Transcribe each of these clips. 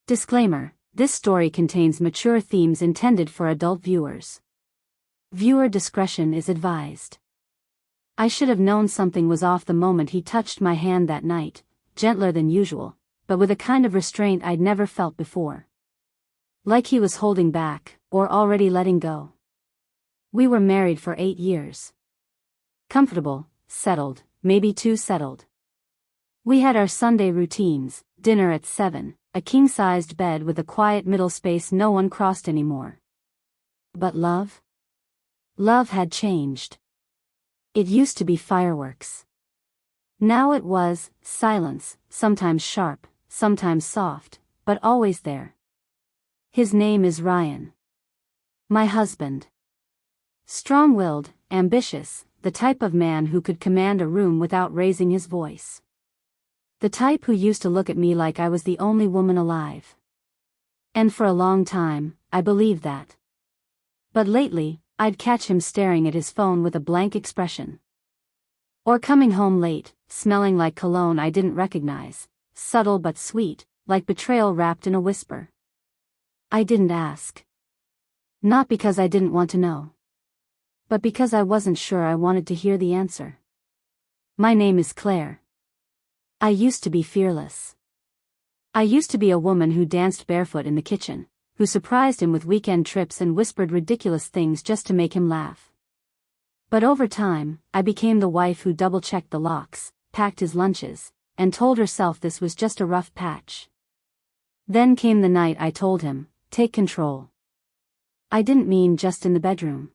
Disclaimer: this story contains mature themes intended for adult viewers. Viewer discretion is advised. I should have known something was off the moment he touched my hand that night, gentler than usual, but with a kind of restraint I'd never felt before. Like he was holding back, or already letting go. We were married for 8 years. Comfortable, settled, maybe too settled. We had our Sunday routines: dinner at 7, a king-sized bed with a quiet middle space no one crossed anymore. But love? Love had changed. It used to be fireworks. Now it was silence, sometimes sharp, sometimes soft, but always there. His name is Ryan. My husband. Strong-willed, ambitious, the type of man who could command a room without raising his voice. The type who used to look at me like I was the only woman alive. And for a long time, I believed that. But lately, I'd catch him staring at his phone with a blank expression. Or coming home late, smelling like cologne I didn't recognize, subtle but sweet, like betrayal wrapped in a whisper. I didn't ask. Not because I didn't want to know. But because I wasn't sure I wanted to hear the answer. My name is Claire. I used to be fearless. I used to be a woman who danced barefoot in the kitchen, who surprised him with weekend trips and whispered ridiculous things just to make him laugh. But over time, I became the wife who double-checked the locks, packed his lunches, and told herself this was just a rough patch. Then came the night I told him, take control. I didn't mean just in the bedroom.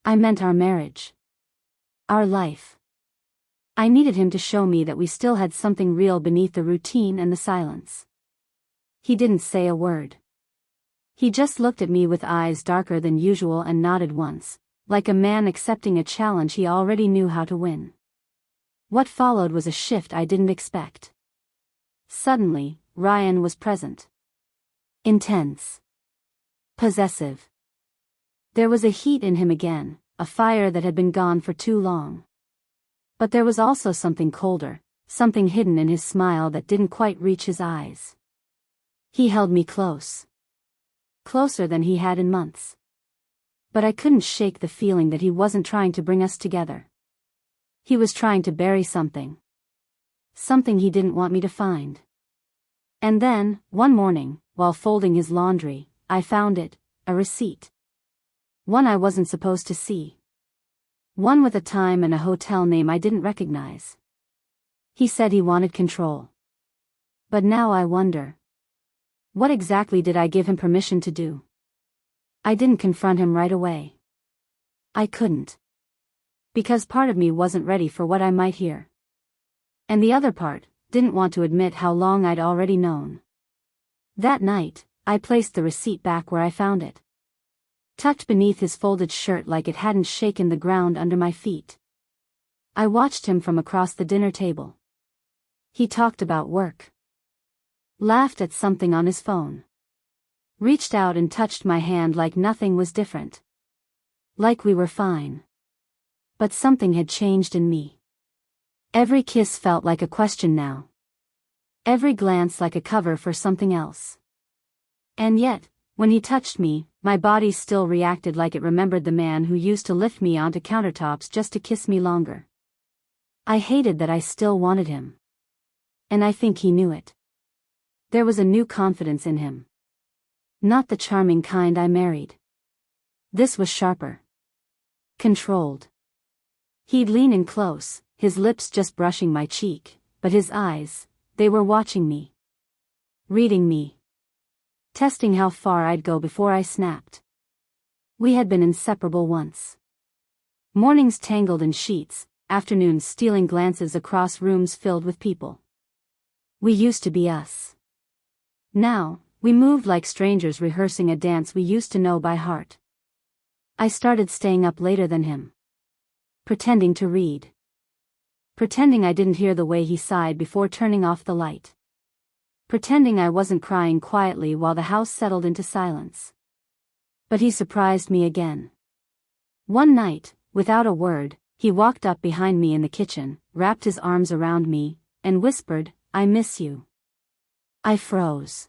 I meant our marriage. Our life. I needed him to show me that we still had something real beneath the routine and the silence. He didn't say a word. He just looked at me with eyes darker than usual and nodded once, like a man accepting a challenge he already knew how to win. What followed was a shift I didn't expect. Suddenly, Ryan was present. Intense. Possessive. There was a heat in him again, a fire that had been gone for too long. But there was also something colder, something hidden in his smile that didn't quite reach his eyes. He held me close. Closer than he had in months. But I couldn't shake the feeling that he wasn't trying to bring us together. He was trying to bury something. Something he didn't want me to find. And then, one morning, while folding his laundry, I found it, a receipt. One I wasn't supposed to see. One with a time and a hotel name I didn't recognize. He said he wanted control. But now I wonder. What exactly did I give him permission to do? I didn't confront him right away. I couldn't. Because part of me wasn't ready for what I might hear. And the other part didn't want to admit how long I'd already known. That night, I placed the receipt back where I found it. Tucked beneath his folded shirt like it hadn't shaken the ground under my feet. I watched him from across the dinner table. He talked about work. Laughed at something on his phone. Reached out and touched my hand like nothing was different. Like we were fine. But something had changed in me. Every kiss felt like a question now. Every glance like a cover for something else. And yet, when he touched me, my body still reacted like it remembered the man who used to lift me onto countertops just to kiss me longer. I hated that I still wanted him. And I think he knew it. There was a new confidence in him. Not the charming kind I married. This was sharper. Controlled. He'd lean in close, his lips just brushing my cheek, but his eyes, they were watching me. Reading me. Testing how far I'd go before I snapped. We had been inseparable once. Mornings tangled in sheets, afternoons stealing glances across rooms filled with people. We used to be us. Now, we moved like strangers rehearsing a dance we used to know by heart. I started staying up later than him. Pretending to read. Pretending I didn't hear the way he sighed before turning off the light. Pretending I wasn't crying quietly while the house settled into silence. But he surprised me again. One night, without a word, he walked up behind me in the kitchen, wrapped his arms around me, and whispered, "I miss you." I froze.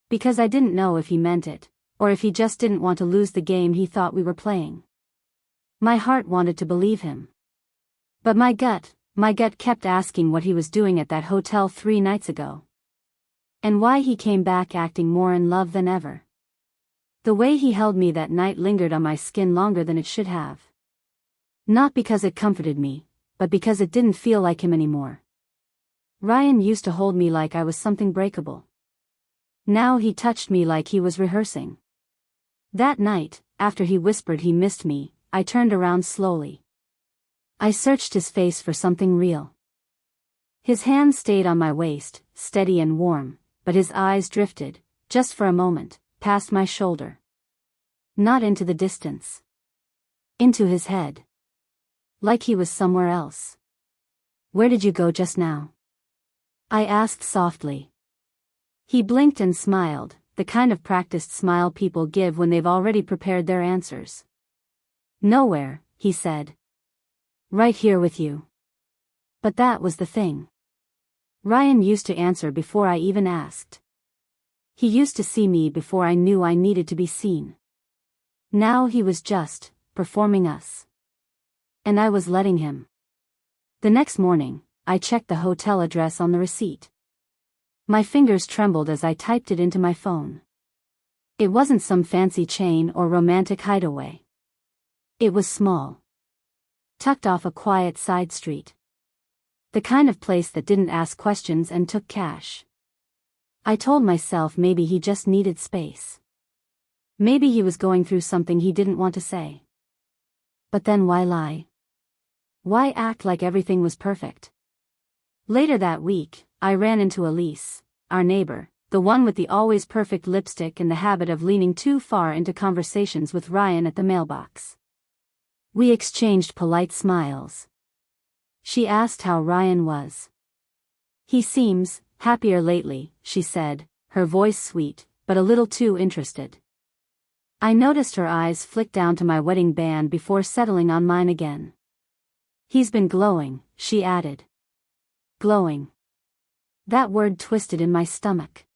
Because I didn't know if he meant it, or if he just didn't want to lose the game he thought we were playing. My heart wanted to believe him. But my gut kept asking what he was doing at that hotel 3 nights ago. And why he came back acting more in love than ever. The way he held me that night lingered on my skin longer than it should have. Not because it comforted me, but because it didn't feel like him anymore. Ryan used to hold me like I was something breakable. Now he touched me like he was rehearsing. That night, after he whispered he missed me, I turned around slowly. I searched his face for something real. His hand stayed on my waist, steady and warm, but his eyes drifted, just for a moment, past my shoulder. Not into the distance. Into his head. Like he was somewhere else. "Where did you go just now?" I asked softly. He blinked and smiled, the kind of practiced smile people give when they've already prepared their answers. "Nowhere," he said. "Right here with you." But that was the thing. Ryan used to answer before I even asked. He used to see me before I knew I needed to be seen. Now he was just performing us. And I was letting him. The next morning, I checked the hotel address on the receipt. My fingers trembled as I typed it into my phone. It wasn't some fancy chain or romantic hideaway. It was small. Tucked off a quiet side street. The kind of place that didn't ask questions and took cash. I told myself maybe he just needed space. Maybe he was going through something he didn't want to say. But then why lie? Why act like everything was perfect? Later that week, I ran into Elise, our neighbor, the one with the always perfect lipstick and the habit of leaning too far into conversations with Ryan at the mailbox. We exchanged polite smiles. She asked how Ryan was. "He seems happier lately," she said, her voice sweet, but a little too interested. I noticed her eyes flick down to my wedding band before settling on mine again. "He's been glowing," she added. Glowing. That word twisted in my stomach.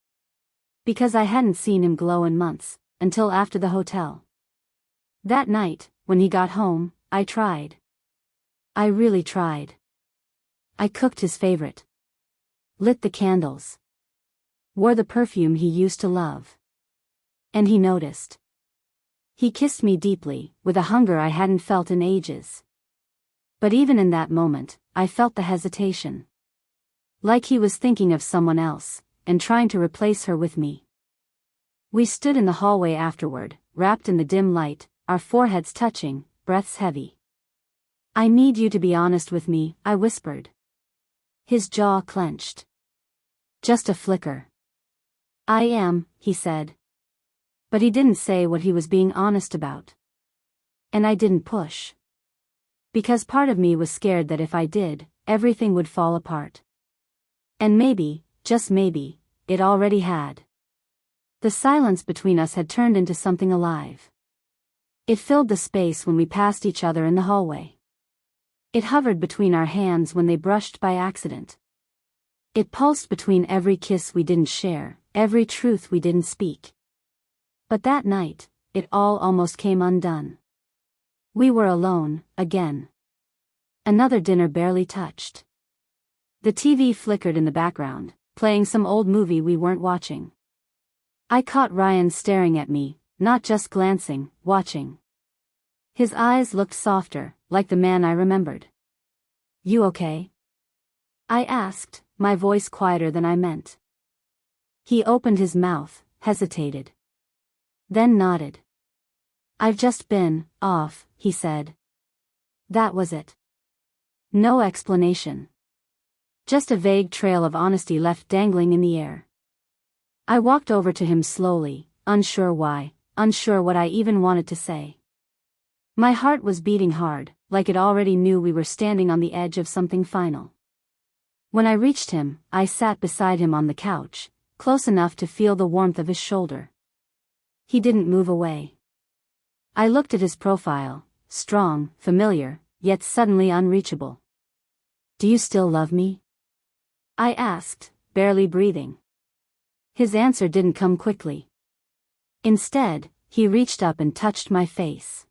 Because I hadn't seen him glow in months, until after the hotel. That night, when he got home, I tried. I really tried. I cooked his favorite. Lit the candles. Wore the perfume he used to love. And he noticed. He kissed me deeply, with a hunger I hadn't felt in ages. But even in that moment, I felt the hesitation. Like he was thinking of someone else, and trying to replace her with me. We stood in the hallway afterward, wrapped in the dim light, our foreheads touching, breaths heavy. "I need you to be honest with me," I whispered. His jaw clenched. Just a flicker. "I am," he said. But he didn't say what he was being honest about. And I didn't push. Because part of me was scared that if I did, everything would fall apart. And maybe, just maybe, it already had. The silence between us had turned into something alive. It filled the space when we passed each other in the hallway. It hovered between our hands when they brushed by accident. It pulsed between every kiss we didn't share, every truth we didn't speak. But that night, it all almost came undone. We were alone, again. Another dinner barely touched. The TV flickered in the background, playing some old movie we weren't watching. I caught Ryan staring at me, not just glancing, watching. His eyes looked softer, like the man I remembered. "You okay?" I asked, my voice quieter than I meant. He opened his mouth, hesitated. Then nodded. "I've just been off," he said. That was it. No explanation. Just a vague trail of honesty left dangling in the air. I walked over to him slowly, unsure why, unsure what I even wanted to say. My heart was beating hard, like it already knew we were standing on the edge of something final. When I reached him, I sat beside him on the couch, close enough to feel the warmth of his shoulder. He didn't move away. I looked at his profile, strong, familiar, yet suddenly unreachable. "Do you still love me?" I asked, barely breathing. His answer didn't come quickly. Instead, he reached up and touched my face.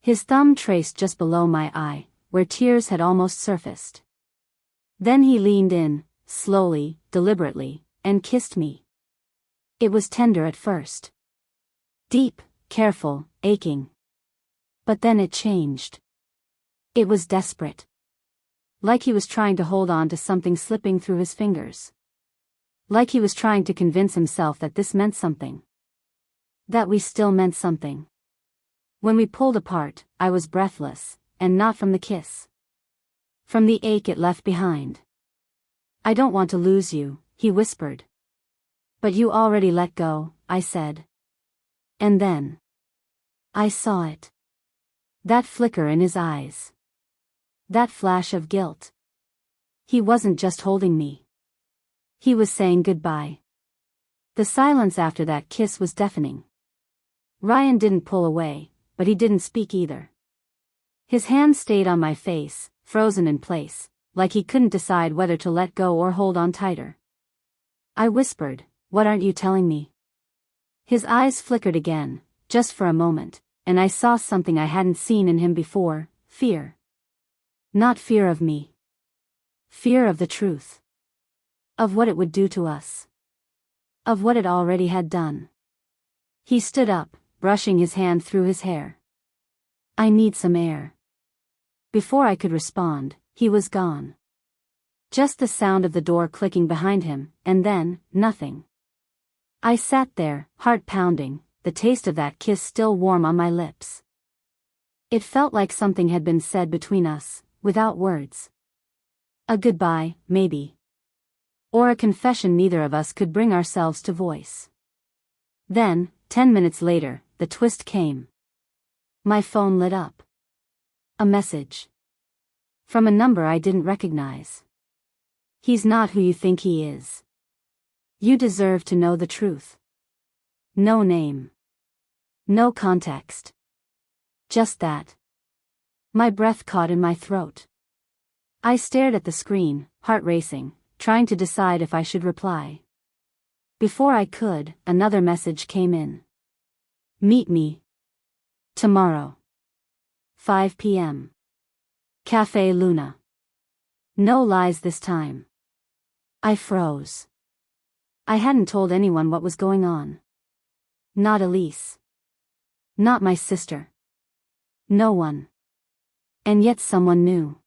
His thumb traced just below my eye, where tears had almost surfaced. Then he leaned in, slowly, deliberately, and kissed me. It was tender at first. Deep, careful, aching. But then it changed. It was desperate. Like he was trying to hold on to something slipping through his fingers. Like he was trying to convince himself that this meant something. That we still meant something. When we pulled apart, I was breathless, and not from the kiss. From the ache it left behind. "I don't want to lose you," he whispered. "But you already let go," I said. And then I saw it. That flicker in his eyes. That flash of guilt. He wasn't just holding me. He was saying goodbye. The silence after that kiss was deafening. Ryan didn't pull away, but he didn't speak either. His hand stayed on my face, frozen in place, like he couldn't decide whether to let go or hold on tighter. I whispered, "What aren't you telling me?" His eyes flickered again, just for a moment, and I saw something I hadn't seen in him before: fear. Not fear of me. Fear of the truth. Of what it would do to us. Of what it already had done. He stood up, brushing his hand through his hair. "I need some air." Before I could respond, he was gone. Just the sound of the door clicking behind him, and then, nothing. I sat there, heart pounding, the taste of that kiss still warm on my lips. It felt like something had been said between us, without words. A goodbye, maybe. Or a confession neither of us could bring ourselves to voice. Then, 10 minutes later, the twist came. My phone lit up. A message. From a number I didn't recognize. "He's not who you think he is. You deserve to know the truth." No name. No context. Just that. My breath caught in my throat. I stared at the screen, heart racing, trying to decide if I should reply. Before I could, another message came in. "Meet me. Tomorrow. 5 p.m. Café Luna." No lies this time. I froze. I hadn't told anyone what was going on. Not Elise. Not my sister. No one. And yet someone knew.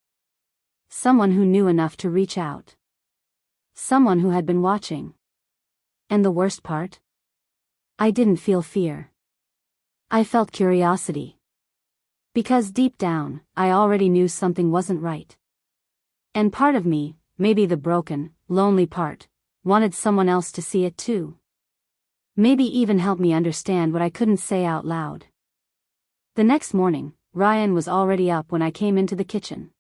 Someone who knew enough to reach out. Someone who had been watching. And the worst part? I didn't feel fear. I felt curiosity. Because deep down, I already knew something wasn't right. And part of me, maybe the broken, lonely part, wanted someone else to see it too. Maybe even help me understand what I couldn't say out loud. The next morning, Ryan was already up when I came into the kitchen.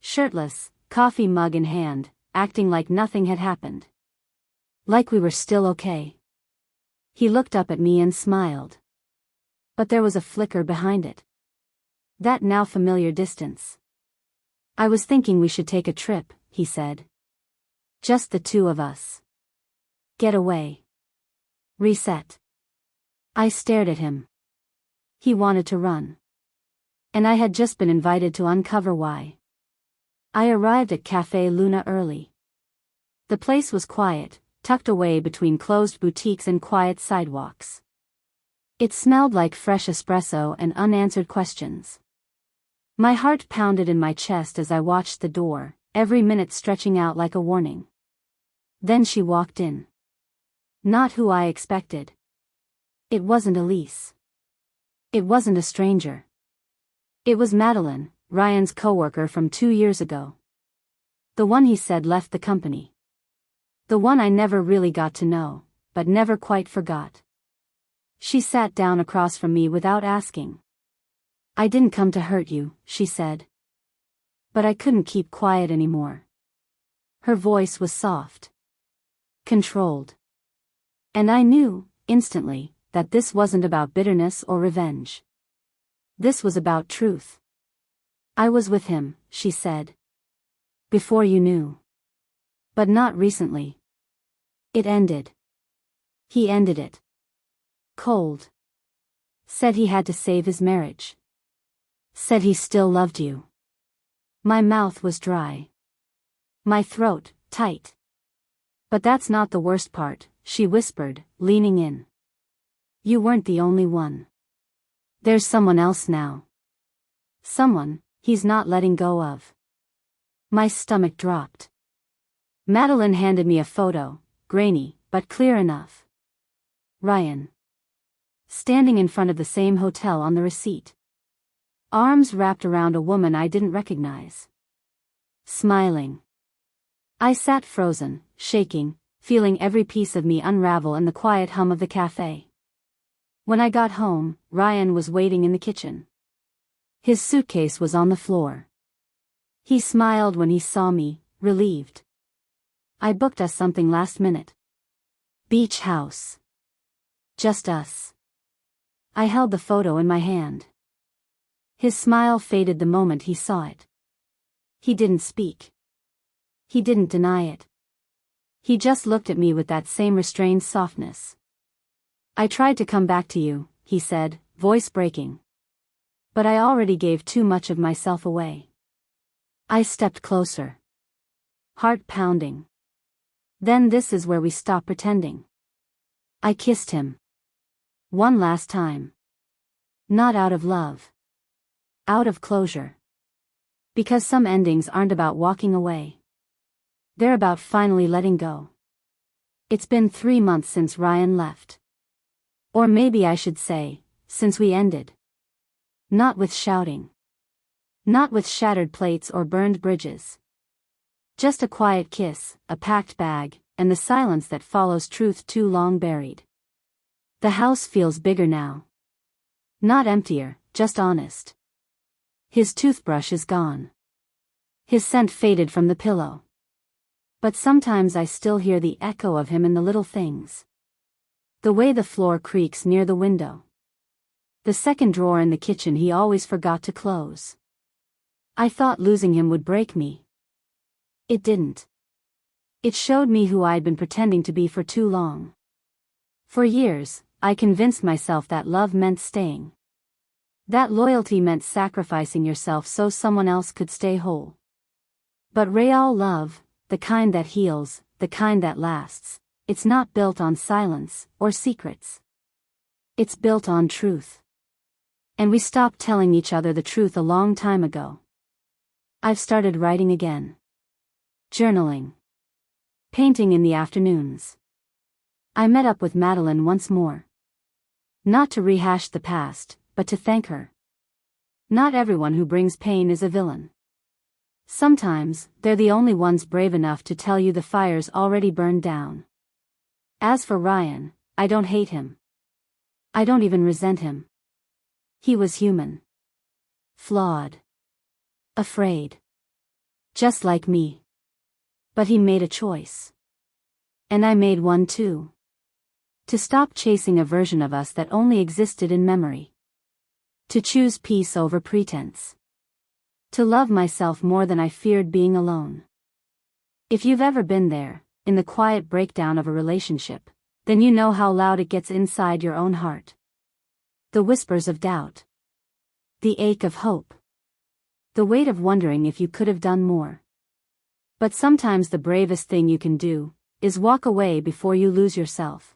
Shirtless, coffee mug in hand, acting like nothing had happened. Like we were still okay. He looked up at me and smiled. But there was a flicker behind it. That now familiar distance. "I was thinking we should take a trip," he said. "Just the two of us. Get away. Reset." I stared at him. He wanted to run. And I had just been invited to uncover why. I arrived at Café Luna early. The place was quiet, tucked away between closed boutiques and quiet sidewalks. It smelled like fresh espresso and unanswered questions. My heart pounded in my chest as I watched the door, every minute stretching out like a warning. Then she walked in. Not who I expected. It wasn't Elise. It wasn't a stranger. It was Madeline, Ryan's coworker from 2 years ago. The one he said left the company. The one I never really got to know, but never quite forgot. She sat down across from me without asking. "I didn't come to hurt you," she said. But I couldn't keep quiet anymore. Her voice was soft. Controlled. And I knew, instantly, that this wasn't about bitterness or revenge. This was about truth. "I was with him," she said. "Before you knew. But not recently. It ended. He ended it. Cold. Said he had to save his marriage. Said he still loved you. My mouth was dry. My throat, tight. But that's not the worst part, she whispered, leaning in. You weren't the only one. There's someone else now. Someone he's not letting go of. My stomach dropped. Madeline handed me a photo, grainy, but clear enough. Ryan. Standing in front of the same hotel on the receipt. Arms wrapped around a woman I didn't recognize. Smiling. I sat frozen, shaking, feeling every piece of me unravel in the quiet hum of the cafe. When I got home, Ryan was waiting in the kitchen. His suitcase was on the floor. He smiled when he saw me, relieved. I booked us something last minute. Beach house. Just us. I held the photo in my hand. His smile faded the moment he saw it. He didn't speak. He didn't deny it. He just looked at me with that same restrained softness. I tried to come back to you, he said, voice breaking. But I already gave too much of myself away. I stepped closer. Heart pounding. Then this is where we stop pretending. I kissed him. One last time. Not out of love. Out of closure. Because some endings aren't about walking away. They're about finally letting go. It's been 3 months since Ryan left. Or maybe I should say, since we ended. Not with shouting. Not with shattered plates or burned bridges. Just a quiet kiss, a packed bag, and the silence that follows truth too long buried. The house feels bigger now. Not emptier, just honest. His toothbrush is gone. His scent faded from the pillow. But sometimes I still hear the echo of him in the little things. The way the floor creaks near the window. The second drawer in the kitchen he always forgot to close. I thought losing him would break me. It didn't. It showed me who I'd been pretending to be for too long. For years, I convinced myself that love meant staying. That loyalty meant sacrificing yourself so someone else could stay whole. But real love, the kind that heals, the kind that lasts, it's not built on silence or secrets. It's built on truth. And we stopped telling each other the truth a long time ago. I've started writing again. Journaling. Painting in the afternoons. I met up with Madeline once more. Not to rehash the past, but to thank her. Not everyone who brings pain is a villain. Sometimes, they're the only ones brave enough to tell you the fire's already burned down. As for Ryan, I don't hate him. I don't even resent him. He was human. Flawed. Afraid. Just like me. But he made a choice. And I made one too. To stop chasing a version of us that only existed in memory. To choose peace over pretense. To love myself more than I feared being alone. If you've ever been there, in the quiet breakdown of a relationship, then you know how loud it gets inside your own heart. The whispers of doubt. The ache of hope. The weight of wondering if you could have done more. But sometimes the bravest thing you can do is walk away before you lose yourself.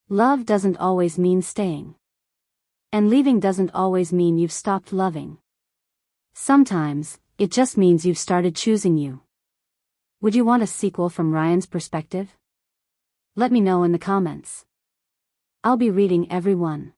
Love doesn't always mean staying. And leaving doesn't always mean you've stopped loving. Sometimes, it just means you've started choosing you. Would you want a sequel from Ryan's perspective? Let me know in the comments. I'll be reading every one.